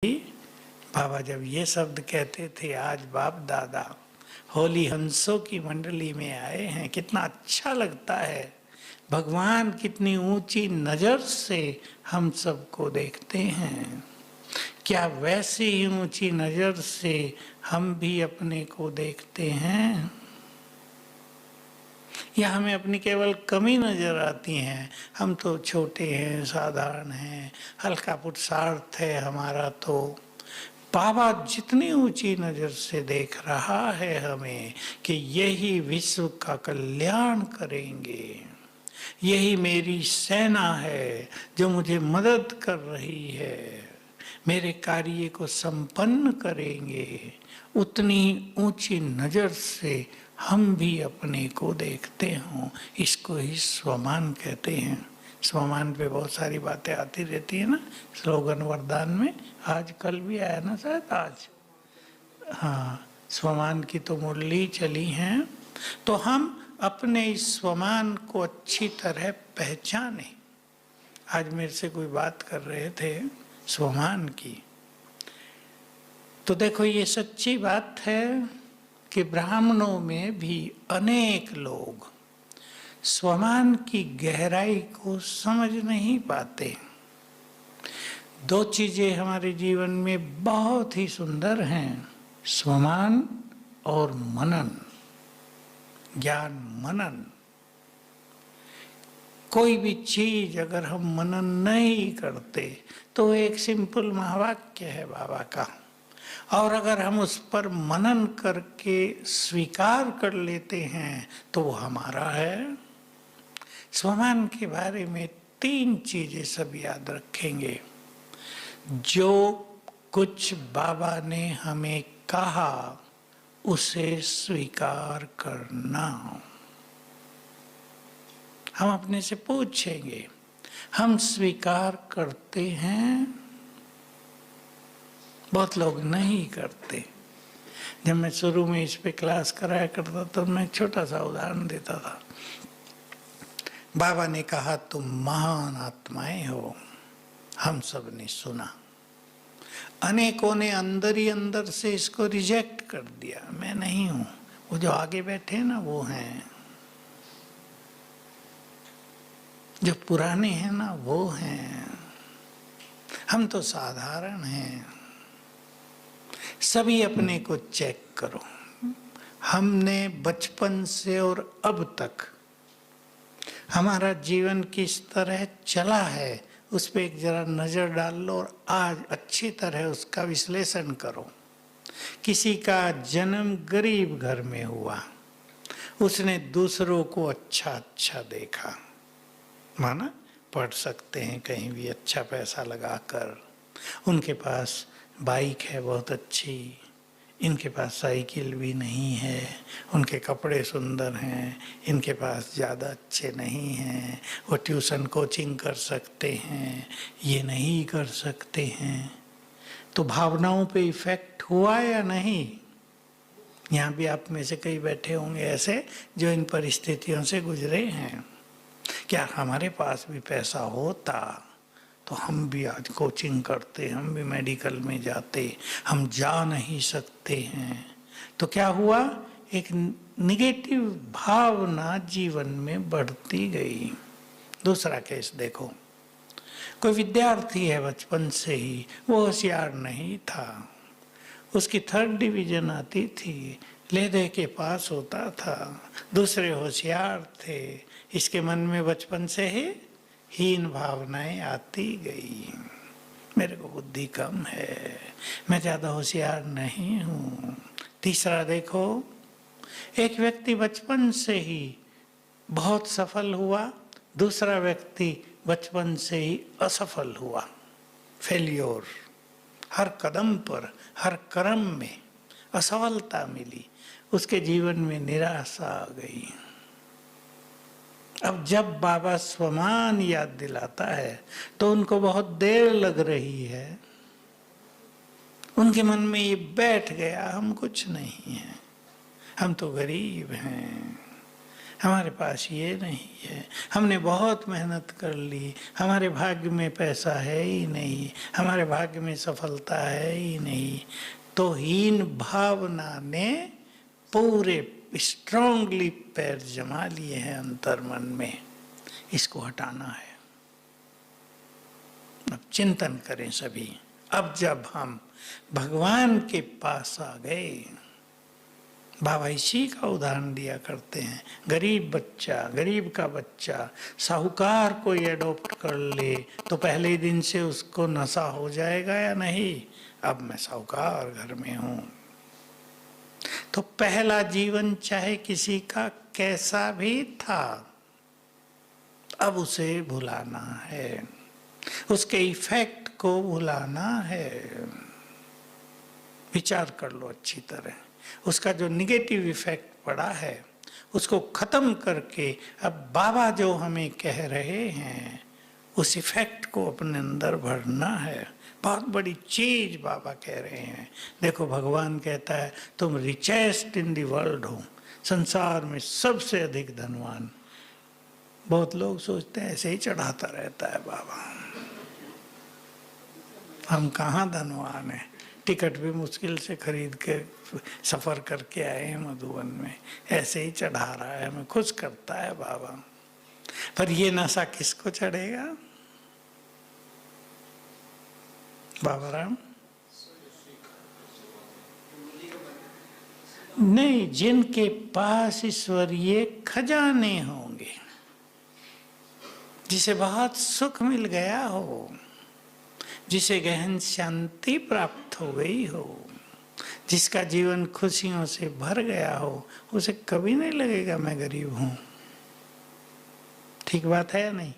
बाबा जब ये शब्द कहते थे, आज बाप दादा होली हंसों की मंडली में आए हैं, कितना अच्छा लगता है। भगवान कितनी ऊंची नजर से हम सबको देखते हैं। क्या वैसी ही ऊंची नजर से हम भी अपने को देखते हैं, या हमें अपनी केवल कमी नजर आती हैं? हम तो छोटे हैं, साधारण हैं, हल्का पुरुषार्थ है हमारा। तो बाबा जितनी ऊंची नजर से देख रहा है हमें कि यही विश्व का कल्याण करेंगे, यही मेरी सेना है जो मुझे मदद कर रही है, मेरे कार्य को संपन्न करेंगे, उतनी ऊंची नजर से हम भी अपने को देखते हों। इसको ही स्वमान कहते हैं। स्वमान पे बहुत सारी बातें आती रहती है ना, स्लोगन वरदान में। आज कल भी आया ना शायद, आज हाँ, स्वमान की तो मुरली चली हैं। तो हम अपने इस स्वमान को अच्छी तरह पहचाने। आज मेरे से कोई बात कर रहे थे स्वमान की, तो देखो ये सच्ची बात है कि ब्राह्मणों में भी अनेक लोग स्वमान की गहराई को समझ नहीं पाते। दो चीजें हमारे जीवन में बहुत ही सुंदर हैं, स्वमान और मनन, ज्ञान मनन। कोई भी चीज अगर हम मनन नहीं करते तो एक सिंपल महावाक्य है बाबा का, और अगर हम उस पर मनन करके स्वीकार कर लेते हैं तो वो हमारा है। स्वमान के बारे में तीन चीजें सब याद रखेंगे। जो कुछ बाबा ने हमें कहा उसे स्वीकार करना। हम अपने से पूछेंगे, हम स्वीकार करते हैं? बहुत लोग नहीं करते। जब मैं शुरू में इस पे क्लास कराया करता तो मैं एक छोटा सा उदाहरण देता था। बाबा ने कहा तुम महान आत्माएं हो, हम सब ने सुना, अनेकों ने अंदर ही अंदर से इसको रिजेक्ट कर दिया, मैं नहीं हूं, वो जो आगे बैठे हैं ना वो हैं, जो पुराने हैं ना वो हैं, हम तो साधारण हैं। सभी अपने को चेक करो। हमने बचपन से और अब तक हमारा जीवन किस तरह चला है उस पर एक जरा नजर डाल लो, और आज अच्छी तरह उसका विश्लेषण करो। किसी का जन्म गरीब घर में हुआ, उसने दूसरों को अच्छा अच्छा देखा, माना पढ़ सकते हैं कहीं भी अच्छा पैसा लगाकर, उनके पास बाइक है बहुत अच्छी, इनके पास साइकिल भी नहीं है, उनके कपड़े सुंदर हैं, इनके पास ज़्यादा अच्छे नहीं हैं, वो ट्यूशन कोचिंग कर सकते हैं, ये नहीं कर सकते हैं। तो भावनाओं पे इफेक्ट हुआ या नहीं? यहाँ भी आप में से कई बैठे होंगे ऐसे जो इन परिस्थितियों से गुजरे हैं। क्या हमारे पास भी पैसा होता तो हम भी आज कोचिंग करते, हम भी मेडिकल में जाते, हम जा नहीं सकते हैं। तो क्या हुआ, एक निगेटिव भावना जीवन में बढ़ती गई। दूसरा केस देखो, कोई विद्यार्थी है बचपन से ही, वो होशियार नहीं था, उसकी 3rd डिवीजन आती थी, ले दे के पास होता था, दूसरे होशियार थे, इसके मन में बचपन से ही हीन भावनाएं आती गई। मेरे को बुद्धि कम है, मैं ज्यादा होशियार नहीं हूं। तीसरा देखो, एक व्यक्ति बचपन से ही बहुत सफल हुआ, दूसरा व्यक्ति बचपन से ही असफल हुआ, फेल्योर, हर कदम पर हर कर्म में असफलता मिली, उसके जीवन में निराशा आ गई। अब जब बाबा स्वमान याद दिलाता है तो उनको बहुत देर लग रही है, उनके मन में ये बैठ गया हम कुछ नहीं हैं, हम तो गरीब हैं, हमारे पास ये नहीं है, हमने बहुत मेहनत कर ली, हमारे भाग्य में पैसा है ही नहीं, हमारे भाग्य में सफलता है ही नहीं, तो हीन भावना ने पूरे स्ट्रांगली पैर जमा लिए हैं अंतर्मन में। इसको हटाना है। अब चिंतन करें सभी। अब जब हम भगवान के पास आ गए, बाबा इसी का उदाहरण दिया करते हैं। गरीब बच्चा, गरीब का बच्चा साहूकार कोई एडॉप्ट कर ले तो पहले दिन से उसको नशा हो जाएगा या नहीं? अब मैं साहूकार घर में हूं, तो पहला जीवन चाहे किसी का कैसा भी था, अब उसे भुलाना है, उसके इफेक्ट को भुलाना है। विचार कर लो अच्छी तरह, उसका जो निगेटिव इफेक्ट पड़ा है उसको खत्म करके अब बाबा जो हमें कह रहे हैं उस इफेक्ट को अपने अंदर भरना है। बहुत बड़ी चीज बाबा कह रहे हैं। देखो भगवान कहता है तुम रिचेस्ट इन द वर्ल्ड हो, संसार में सबसे अधिक धनवान। बहुत लोग सोचते हैं ऐसे ही चढ़ाता रहता है बाबा, हम कहाँ धनवान हैं, टिकट भी मुश्किल से खरीद के सफर करके आए हैं मधुबन में, ऐसे ही चढ़ा रहा है, हमें खुश करता है बाबा। पर ये नशा किसको चढ़ेगा? बाबा राम नहीं, जिनके पास ईश्वरीय खजाने होंगे, जिसे बहुत सुख मिल गया हो, जिसे गहन शांति प्राप्त हो गई हो, जिसका जीवन खुशियों से भर गया हो, उसे कभी नहीं लगेगा मैं गरीब हूं। ठीक बात है या नहीं?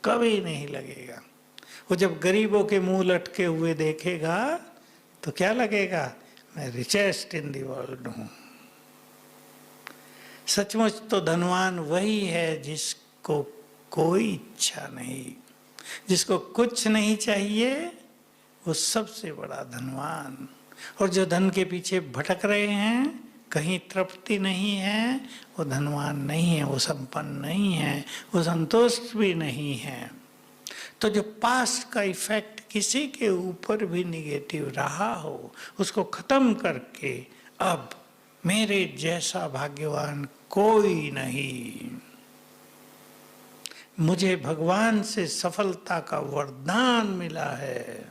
कभी नहीं लगेगा। वो जब गरीबों के मुंह लटके हुए देखेगा तो क्या लगेगा? मैं रिचेस्ट इन दी वर्ल्ड हूं। सचमुच तो धनवान वही है जिसको कोई इच्छा नहीं, जिसको कुछ नहीं चाहिए, वो सबसे बड़ा धनवान। और जो धन के पीछे भटक रहे हैं, कहीं तृप्ति नहीं है, वो धनवान नहीं है, वो संपन्न नहीं है, वो संतुष्ट भी नहीं है। तो जो पास्ट का इफेक्ट किसी के ऊपर भी निगेटिव रहा हो, उसको खत्म करके अब मेरे जैसा भाग्यवान कोई नहीं, मुझे भगवान से सफलता का वरदान मिला है,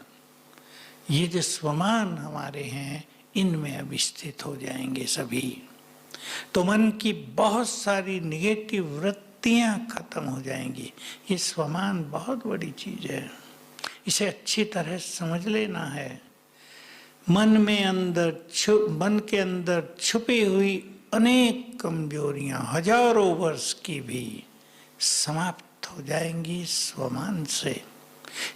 ये जो स्वमान हमारे हैं इनमें अब स्थित हो जाएंगे सभी। तो मन की बहुत सारी निगेटिव वृत्तियां खत्म हो जाएंगी। ये स्वमान बहुत बड़ी चीज है, इसे अच्छी तरह समझ लेना है। मन के अंदर छुपी हुई अनेक कमजोरियां हजारों वर्ष की भी समाप्त हो जाएंगी स्वमान से।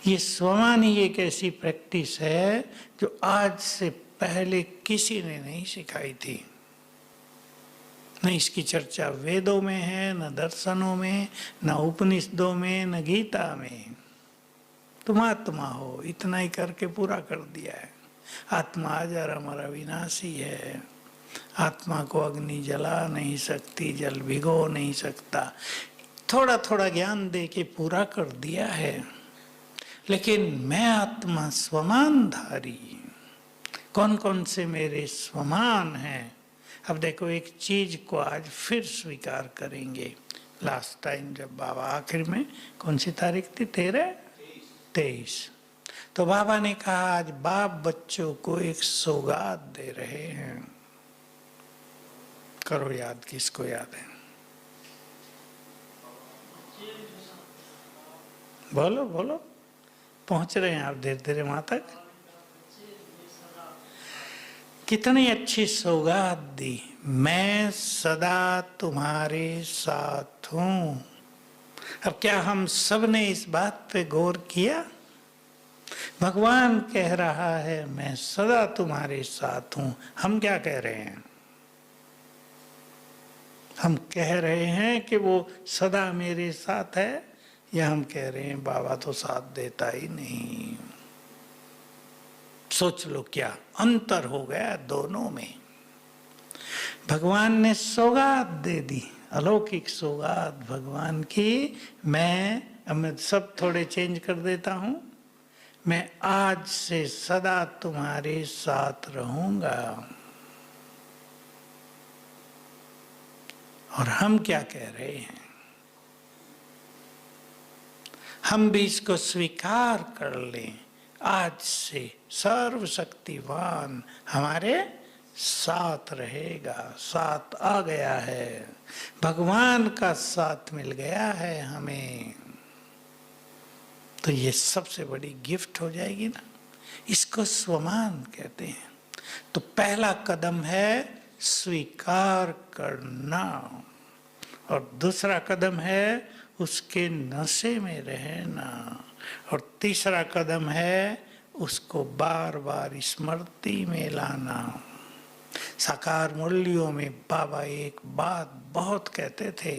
ये स्वमान ही एक ऐसी प्रैक्टिस है जो आज से पहले किसी ने नहीं सिखाई थी। न इसकी चर्चा वेदों में है, न दर्शनों में, न उपनिषदों में, न गीता में। तुम आत्मा हो, इतना ही करके पूरा कर दिया है। आत्मा अजर अमर अविनाशी है, आत्मा को अग्नि जला नहीं सकती, जल भिगो नहीं सकता। थोड़ा थोड़ा ज्ञान दे के पूरा कर दिया है। लेकिन मैं आत्मा स्वमानधारी, कौन कौन से मेरे स्वमान हैं? अब देखो एक चीज को आज फिर स्वीकार करेंगे। लास्ट टाइम जब बाबा आखिर में कौन सी तारीख थी? 23। तो बाबा ने कहा आज बाप बच्चों को एक सौगात दे रहे हैं। करो याद, किसको याद है? बोलो बोलो, पहुंच रहे हैं आप धीरे धीरे वहां तक। कितनी अच्छी सौगात दी, मैं सदा तुम्हारे साथ हूं। अब क्या हम सब ने इस बात पे गौर किया? भगवान कह रहा है मैं सदा तुम्हारे साथ हूं। हम क्या कह रहे हैं? हम कह रहे हैं कि वो सदा मेरे साथ है, या हम कह रहे हैं बाबा तो साथ देता ही नहीं? सोच लो क्या अंतर हो गया दोनों में। भगवान ने सौगात दे दी, अलौकिक सौगात भगवान की। मैं सब थोड़े चेंज कर देता हूं। मैं आज से सदा तुम्हारे साथ रहूंगा। और हम क्या कह रहे हैं? हम भी इसको स्वीकार कर लें। आज से सर्वशक्तिवान हमारे साथ रहेगा। साथ आ गया है, भगवान का साथ मिल गया है हमें। तो ये सबसे बड़ी गिफ्ट हो जाएगी ना। इसको स्वमान कहते हैं। तो पहला कदम है स्वीकार करना, और दूसरा कदम है उसके नशे में रहना, और तीसरा कदम है उसको बार बार स्मृति में लाना। साकार मूल्यों में बाबा एक बात बहुत कहते थे,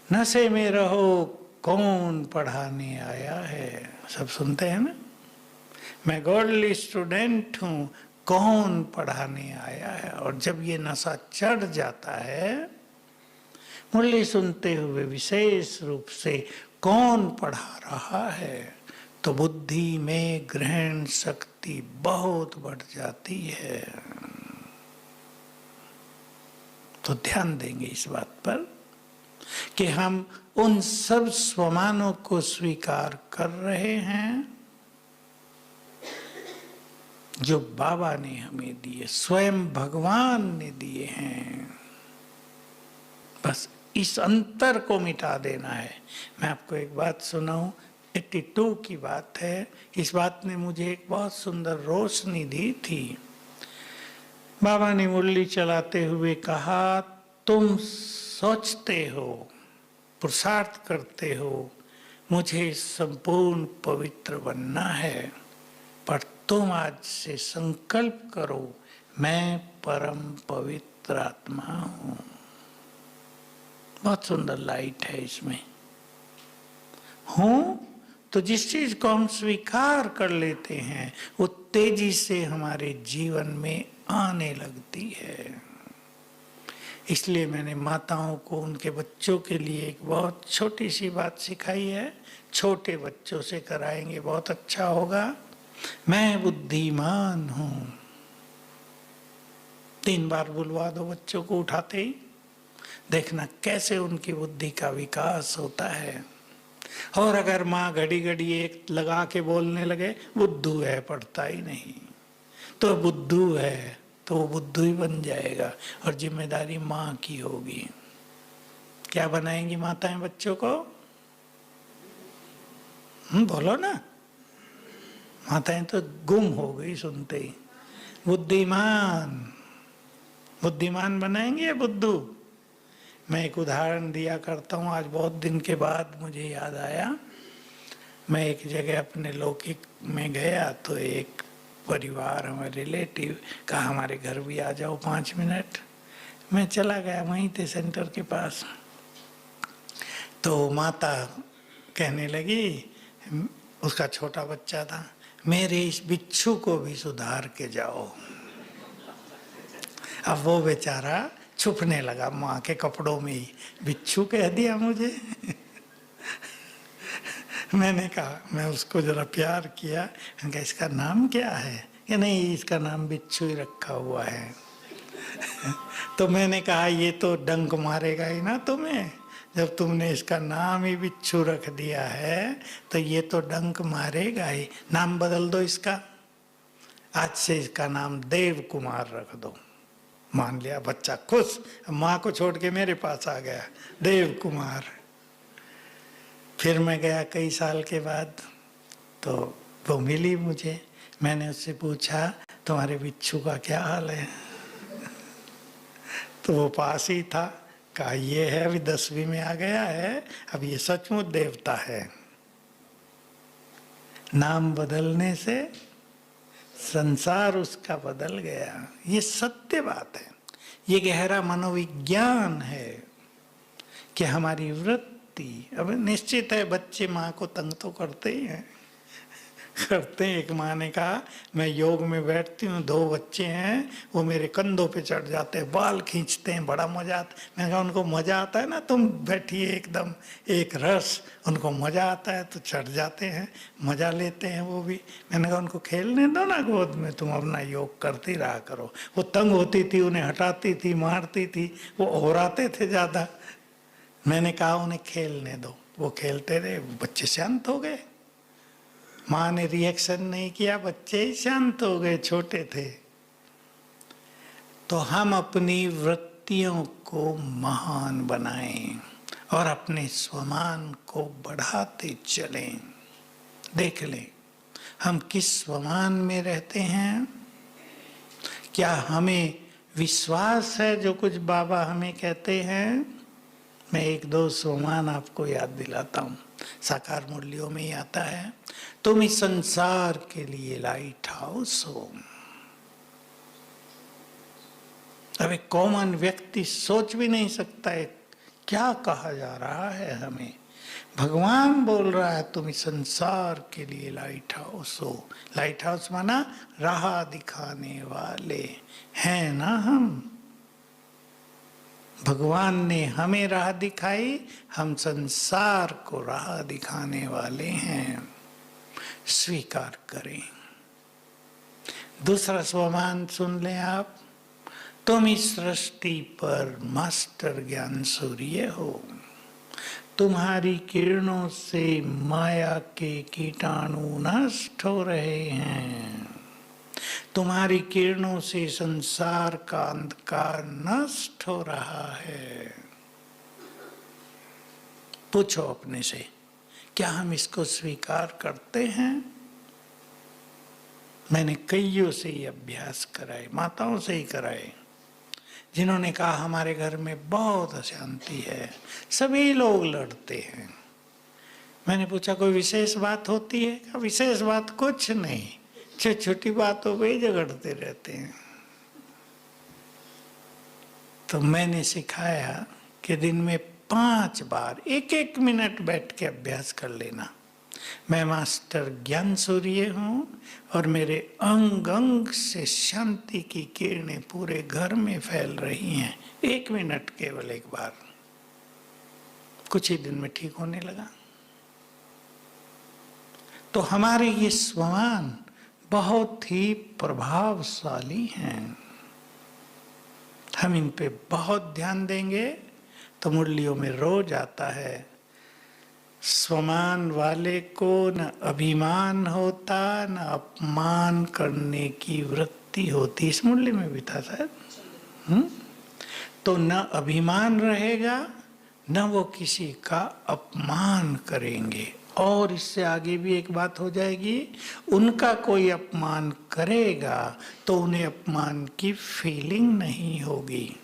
नशे में रहो कौन पढ़ाने आया है। सब सुनते हैं ना, मैं गॉडली स्टूडेंट हूँ, कौन पढ़ाने आया है। और जब ये नशा चढ़ जाता है, मुरली सुनते हुए विशेष रूप से कौन पढ़ा रहा है, तो बुद्धि में ग्रहण शक्ति बहुत बढ़ जाती है। तो ध्यान देंगे इस बात पर कि हम उन सब स्वमानों को स्वीकार कर रहे हैं जो बाबा ने हमें दिए, स्वयं भगवान ने दिए हैं। बस इस अंतर को मिटा देना है। मैं आपको एक बात सुनाऊं, 82 की बात है। इस बात ने मुझे एक बहुत सुंदर रोशनी दी थी। बाबा ने मुरली चलाते हुए कहा, तुम सोचते हो, पुरुषार्थ करते हो, मुझे संपूर्ण पवित्र बनना है, पर तुम आज से संकल्प करो, मैं परम पवित्र आत्मा हूं। बहुत सुंदर लाइट है इसमें। हूं तो जिस चीज को हम स्वीकार कर लेते हैं वो तेजी से हमारे जीवन में आने लगती है। इसलिए मैंने माताओं को उनके बच्चों के लिए एक बहुत छोटी सी बात सिखाई है। छोटे बच्चों से कराएंगे बहुत अच्छा होगा। मैं बुद्धिमान हूं, 3 बार बुलवा दो बच्चों को उठाते ही, देखना कैसे उनकी बुद्धि का विकास होता है। और अगर माँ घड़ी घड़ी एक लगा के बोलने लगे बुद्धू है, पढ़ता ही नहीं, तो बुद्धू है, तो वो बुद्धू ही बन जाएगा और जिम्मेदारी माँ की होगी। क्या बनाएंगी माताएं बच्चों को? बोलो ना। माताएं तो गुम हो गई सुनते ही। बुद्धिमान, बुद्धिमान बनाएंगे या बुद्धू? मैं एक उदाहरण दिया करता हूँ, आज बहुत दिन के बाद मुझे याद आया। मैं एक जगह अपने लौकिक में गया तो एक परिवार, हमारे रिलेटिव कहा हमारे घर भी आ जाओ 5 मिनट। मैं चला गया, वहीं थे सेंटर के पास। तो माता कहने लगी, उसका छोटा बच्चा था, मेरे इस बिच्छू को भी सुधार के जाओ। अब वो बेचारा छुपने लगा माँ के कपड़ों में ही। बिच्छू कह दिया मुझे। मैंने कहा, मैं उसको जरा प्यार किया, मैंने कहा इसका नाम क्या है? कि नहीं, इसका नाम बिच्छू ही रखा हुआ है। तो मैंने कहा ये तो डंक मारेगा ही ना तुम्हें, जब तुमने इसका नाम ही बिच्छू रख दिया है तो ये तो डंक मारेगा ही। नाम बदल दो इसका, आज से इसका नाम देव कुमार रख दो। मान लिया बच्चा खुश, माँ को छोड़ के मेरे पास आ गया, देव कुमार। फिर मैं गया कई साल के बाद, तो वो मिली मुझे। मैंने उससे पूछा तुम्हारे बिच्छू का क्या हाल है? तो वो पास ही था। कहा ये है, अभी 10वीं में आ गया है, अब ये सचमुच देवता है। नाम बदलने से संसार उसका बदल गया। ये सत्य बात है, ये गहरा मनोविज्ञान है कि हमारी वृत्ति, अब निश्चित है बच्चे माँ को तंग तो करते ही हैं, करते हैं। एक माँ ने कहा मैं योग में बैठती हूँ, 2 बच्चे हैं, वो मेरे कंधों पे चढ़ जाते हैं, बाल खींचते हैं, बड़ा मजा आता है। मैंने कहा उनको मजा आता है ना, तुम बैठिए एकदम एक रस, उनको मजा आता है तो चढ़ जाते हैं, मजा लेते हैं वो भी। मैंने कहा उनको खेलने दो ना गोद में, तुम अपना योग करती रहा करो। वो तंग होती थी, उन्हें हटाती थी, मारती थी, वो ओराते थे ज्यादा। मैंने कहा उन्हें खेलने दो, वो खेलते रहे, बच्चे शांत हो गए। माँ ने रिएक्शन नहीं किया, बच्चे ही शांत हो गए, छोटे थे। तो हम अपनी वृत्तियों को महान बनाएं और अपने स्वमान को बढ़ाते चलें। देख लें हम किस स्वमान में रहते हैं। क्या हमें विश्वास है जो कुछ बाबा हमें कहते हैं? मैं 1-2 स्वमान आपको याद दिलाता हूँ, साकार मुरलियों में ही आता है। तुम इस संसार के लिए लाइट हाउस हो। अब एक कॉमन व्यक्ति सोच भी नहीं सकता है क्या कहा जा रहा है हमें। भगवान बोल रहा है तुम इस संसार के लिए लाइट हाउस हो। लाइट हाउस माना राह दिखाने वाले हैं ना हम। भगवान ने हमें राह दिखाई, हम संसार को राह दिखाने वाले हैं। स्वीकार करें। दूसरा स्वमान सुन लें आप। तुम इस सृष्टि पर मास्टर ज्ञान सूर्य हो। तुम्हारी किरणों से माया के कीटाणु नष्ट हो रहे हैं। तुम्हारी किरणों से संसार का अंधकार नष्ट हो रहा है। पूछो अपने से, क्या हम इसको स्वीकार करते हैं? मैंने कईयों से ही अभ्यास कराए, माताओं से ही कराए, जिन्होंने कहा हमारे घर में बहुत अशांति है, सभी लोग लड़ते हैं। मैंने पूछा कोई विशेष बात होती है? क्या विशेष बात कुछ नहीं, छोटी छोटी बातों पे ही झगड़ते रहते हैं। तो मैंने सिखाया कि दिन में 5 बार 1-1 मिनट बैठ के अभ्यास कर लेना। मैं मास्टर ज्ञान सूर्य हूँ और मेरे अंग अंग से शांति की किरणें पूरे घर में फैल रही हैं। 1 मिनट केवल एक बार, कुछ ही दिन में ठीक होने लगा। तो हमारे ये स्वमान बहुत ही प्रभावशाली हैं। हम इन पे बहुत ध्यान देंगे तो मुरलियों में रोज आता है, स्वमान वाले को न अभिमान होता न अपमान करने की वृत्ति होती। इस मुरली में भी था शायद। तो न अभिमान रहेगा न वो किसी का अपमान करेंगे। और इससे आगे भी एक बात हो जाएगी, उनका कोई अपमान करेगा तो उन्हें अपमान की फीलिंग नहीं होगी।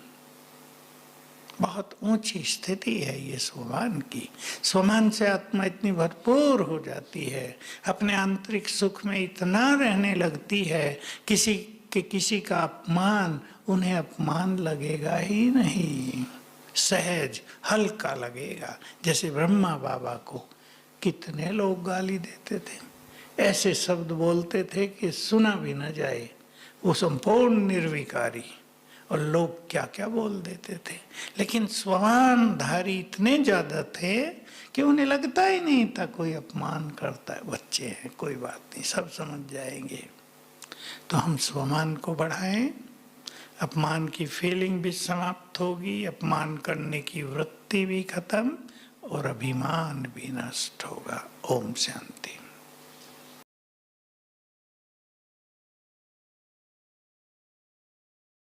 बहुत ऊंची स्थिति है ये स्वमान की। स्वमान से आत्मा इतनी भरपूर हो जाती है, अपने आंतरिक सुख में इतना रहने लगती है, किसी का अपमान उन्हें अपमान लगेगा ही नहीं, सहज हल्का लगेगा। जैसे ब्रह्मा बाबा को कितने लोग गाली देते थे, ऐसे शब्द बोलते थे कि सुना भी न जाए। वो संपूर्ण निर्विकारी, और लोग क्या क्या बोल देते थे, लेकिन स्वमानधारी इतने ज्यादा थे कि उन्हें लगता ही नहीं था कोई अपमान करता है। बच्चे हैं, कोई बात नहीं, सब समझ जाएंगे। तो हम स्वमान को बढ़ाएं, अपमान की फीलिंग भी समाप्त होगी, अपमान करने की वृत्ति भी खत्म और अभिमान भी नष्ट होगा। ओम शांति।